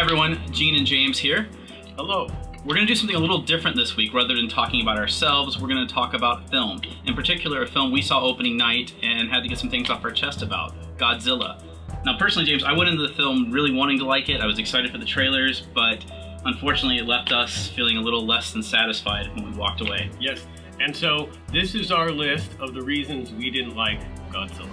everyone, Gene and James here. Hello. We're going to do something a little different this week. Rather than talking about ourselves, we're going to talk about film. In particular, a film we saw opening night and had to get some things off our chest about, Godzilla. Now personally, James, I went into the film really wanting to like it. I was excited for the trailers, but unfortunately it left us feeling a little less than satisfied when we walked away. Yes, and so this is our list of the reasons we didn't like Godzilla.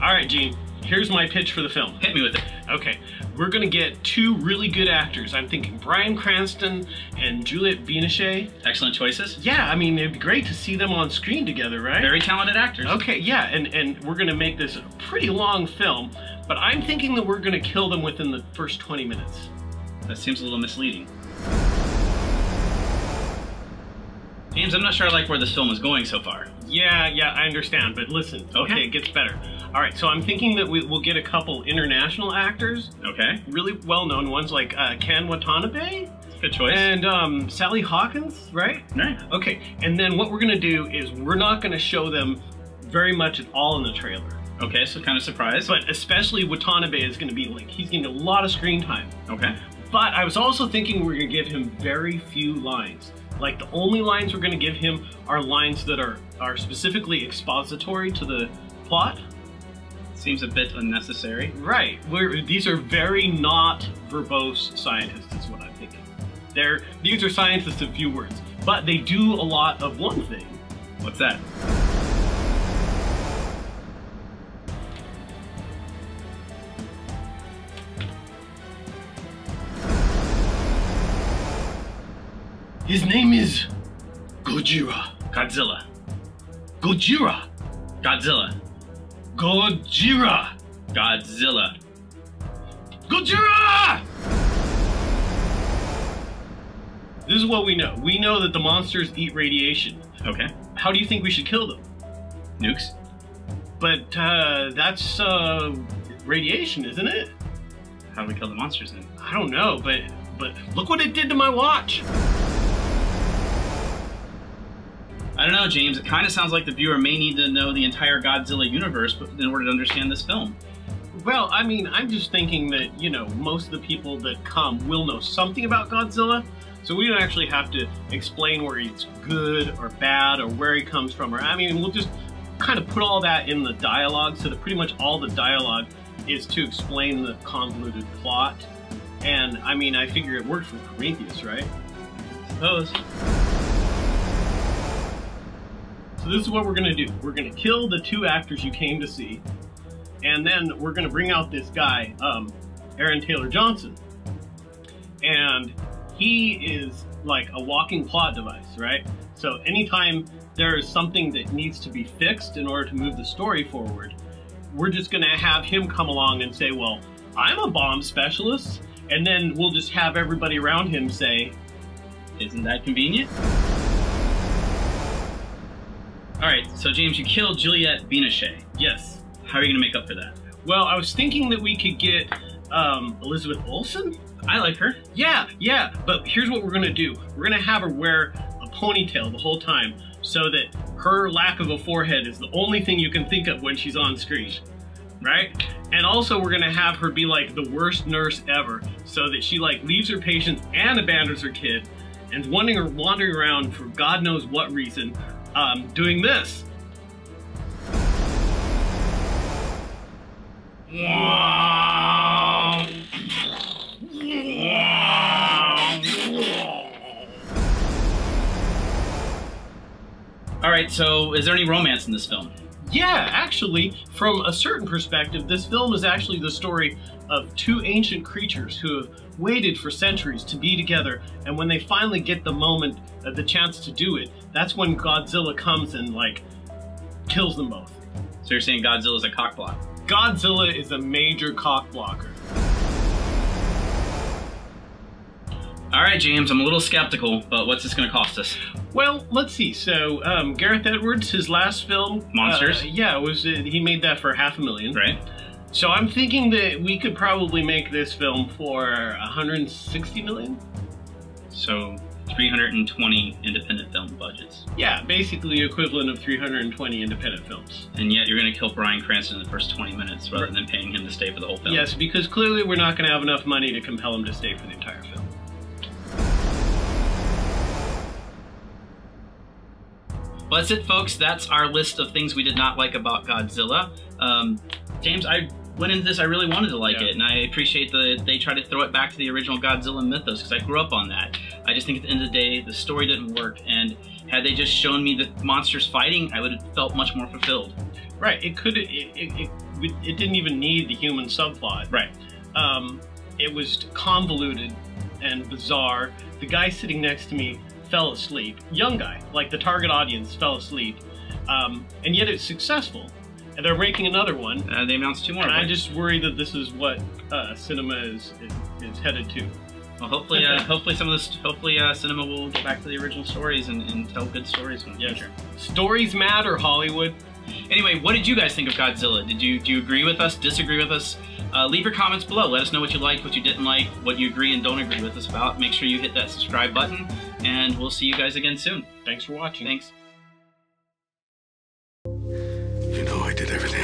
All right, Gene, here's my pitch for the film. Hit me with it. Okay, we're gonna get two really good actors. I'm thinking Bryan Cranston and Juliette Binoche. Excellent choices. Yeah, I mean, it'd be great to see them on screen together, right? Very talented actors. Okay, yeah, and we're gonna make this a pretty long film, but I'm thinking that we're gonna kill them within the first 20 minutes. That seems a little misleading. James, I'm not sure I like where this film is going so far. Yeah, I understand, but listen, okay, it gets better. All right, so I'm thinking that we'll get a couple international actors. Okay. Really well-known ones like Ken Watanabe. Good choice. And Sally Hawkins, right? Right. Okay, and then what we're gonna do is we're not gonna show them very much at all in the trailer. Okay, so kind of surprised. But especially Watanabe is gonna be like, he's getting a lot of screen time. Okay. But I was also thinking we're gonna give him very few lines. Like the only lines we're gonna give him are lines that are specifically expository to the plot. Seems a bit unnecessary. Right. These are very not verbose scientists, is what I'm thinking. These are scientists of few words, but they do a lot of one thing. What's that? His name is Gojira. Godzilla. Gojira. Godzilla. Gojira. Godzilla. Gojira! This is what we know. We know that the monsters eat radiation. Okay. How do you think we should kill them? Nukes? But that's radiation, isn't it? How do we kill the monsters then? I don't know, but look what it did to my watch. I don't know, James. It kind of sounds like the viewer may need to know the entire Godzilla universe in order to understand this film. Well, I mean, I'm just thinking that, you know, most of the people that come will know something about Godzilla, so we don't actually have to explain where he's good or bad or where he comes from. Or I mean, we'll just kind of put all that in the dialogue so that pretty much all the dialogue is to explain the convoluted plot. And, I mean, I figure it worked for Prometheus, right? I suppose. So this is what we're gonna do. We're gonna kill the two actors you came to see, and then we're gonna bring out this guy, Aaron Taylor Johnson. And he is like a walking plot device, right? So anytime there is something that needs to be fixed in order to move the story forward, we're just gonna have him come along and say, well, I'm a bomb specialist, and then we'll just have everybody around him say, isn't that convenient? Alright, so James, you killed Juliette Binoche. yes. How are you going to make up for that? Well, I was thinking that we could get Elizabeth Olsen. I like her. Yeah, but here's what we're gonna do. We're gonna have her wear a ponytail the whole time so that her lack of a forehead is the only thing you can think of when she's on screen, right? And also we're gonna have her be like the worst nurse ever so that she like leaves her patients and abandons her kid and wandering around for God knows what reason doing this. Alright, so is there any romance in this film? Yeah, actually, from a certain perspective, this film is actually the story of two ancient creatures who have waited for centuries to be together, and when they finally get the moment, the chance to do it, that's when Godzilla comes and, like, kills them both. So you're saying Godzilla's a cockblock? Godzilla is a major cock blocker. Alright, James, I'm a little skeptical, but what's this going to cost us? Well, let's see. So, Gareth Edwards, his last film... Monsters? He made that for $500,000. Right. So I'm thinking that we could probably make this film for $160 million. So 320 independent film budgets. Yeah, basically the equivalent of 320 independent films. And yet you're going to kill Bryan Cranston in the first 20 minutes rather than paying him to stay for the whole film. Yes, because clearly we're not going to have enough money to compel him to stay for the entire film. Well, that's it, folks. That's our list of things we did not like about Godzilla. James, I went into this, I really wanted to like it, and I appreciate that they try to throw it back to the original Godzilla mythos, because I grew up on that. I just think at the end of the day, the story didn't work, and had they just shown me the monsters fighting, I would have felt much more fulfilled. Right, it didn't even need the human subplot. Right. It was convoluted and bizarre. The guy sitting next to me fell asleep. Young guy, like the target audience, fell asleep. And yet it's successful. And they're making another one. They announced 2 more. And right? I just worry that this is what cinema is headed to. Well, hopefully, hopefully cinema will get back to the original stories and tell good stories in the future. Stories matter, Hollywood. Anyway, what did you guys think of Godzilla? Do you agree with us? Disagree with us? Leave your comments below. Let us know what you liked, what you didn't like, what you agree and don't agree with us about. Make sure you hit that subscribe button, and we'll see you guys again soon. Thanks for watching. Thanks. You know I did everything